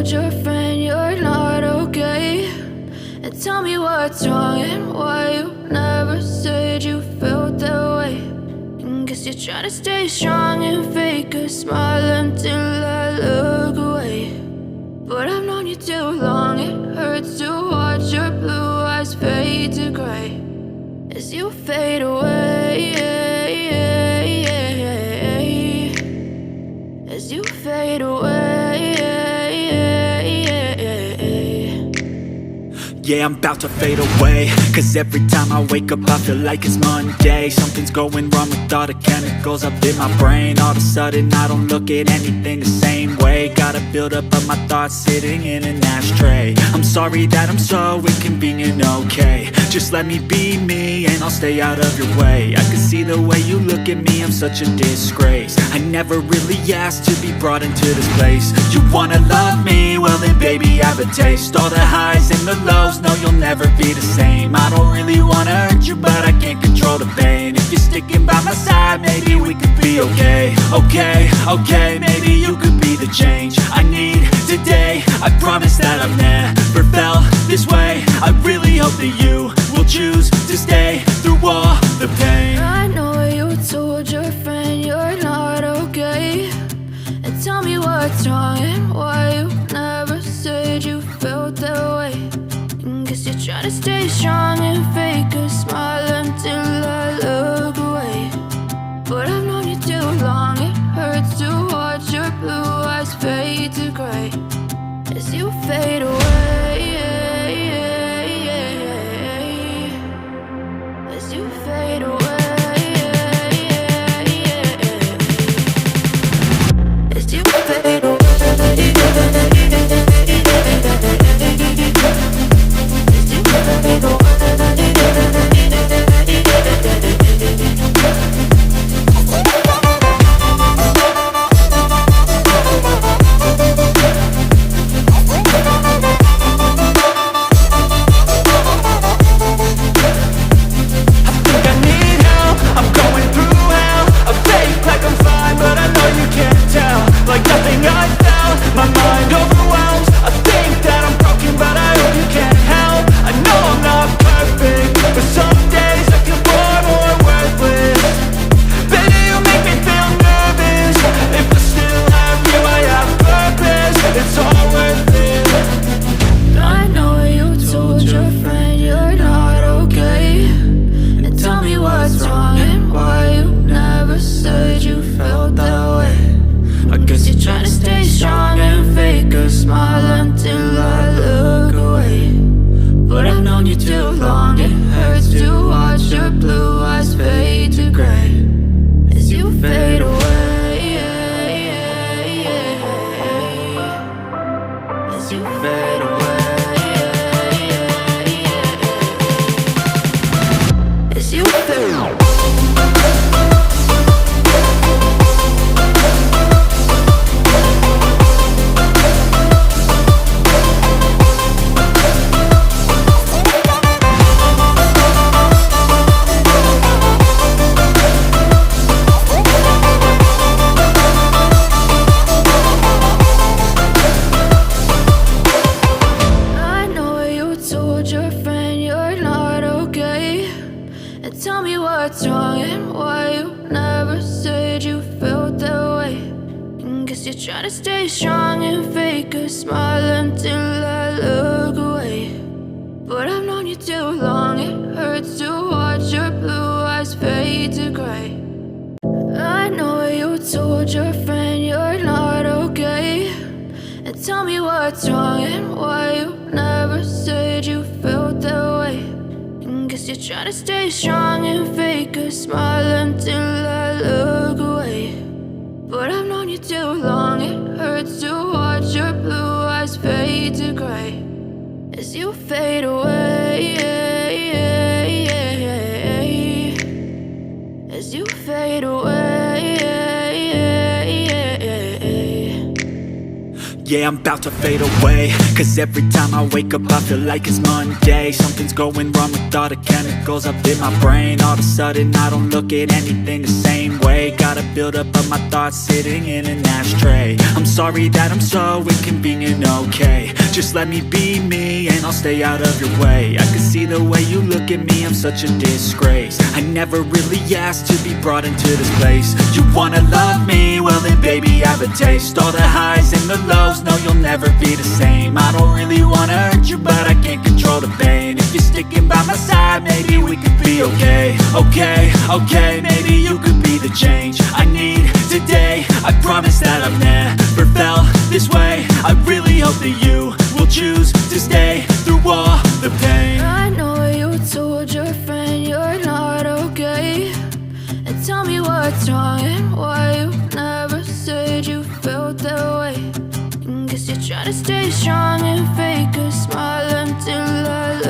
told your friend you're not okay? And tell me what's wrong and why you never said you felt that way. And guess you're trying to stay strong and fake a smile until I look away. But I've known you too long, it hurts to watch your blue eyes fade to gray as you fade away, as you fade away. Yeah, I'm about to fade away, cause every time I wake up I feel like it's Monday. Something's going wrong with all the chemicals up in my brain. All of a sudden I don't look at anything the same way. Got a buildup of my thoughts sitting in an ashtray. I'm sorry that I'm so inconvenient, okay? Just let me be me and I'll stay out of your way. I can see the way you look at me, I'm such a disgrace. I never really asked to be brought into this place. You wanna love me? Well then baby have a taste. All the highs and the lows, no you'll never be the same. I don't really wanna hurt you but I can't control the pain. If you're sticking by my side maybe we could be okay. Okay, maybe you could be the change I need today. I promise that I've never felt this way. I really hope that you will choose to stay through all the pain. I know you told your friend you're not okay. And tell me what's wrong and why you never said you felt that way. And guess you're trying to stay strong and fake a smile until I look away. But I've known you too long, it hurts to watch your blue eyes fade to gray as you fade away, as you fade away, as you fade away. Trying to stay strong and fake a smile until I look away. But I've known you too long, it hurts to watch your blue eyes fade to gray as you fade away, as you fade away. Yeah, I'm about to fade away, cause every time I wake up I feel like it's Monday. Something's going wrong with all the chemicals up in my brain. All of a sudden I don't look at anything the same way. Got a buildup of my thoughts sitting in an ashtray. I'm sorry that I'm so inconvenient, okay. Just let me be me and I'll stay out of your way. I can see the way you look at me, I'm such a disgrace. I never really asked to be brought into this place. You wanna love me? Well then baby I have a taste. All the highs and the lows, no you'll never be the same. I don't really wanna hurt you but I can't control the pain. If you're sticking by my side maybe we could be okay. Okay, maybe you could be the change I need today. I promise that I've never felt this way. I really hope that you will choose to stay through all the pain. I know you told your friend you're not okay, and tell me what's wrong and why you never said you felt that way. Guess you're trying to stay strong and fake a smile until I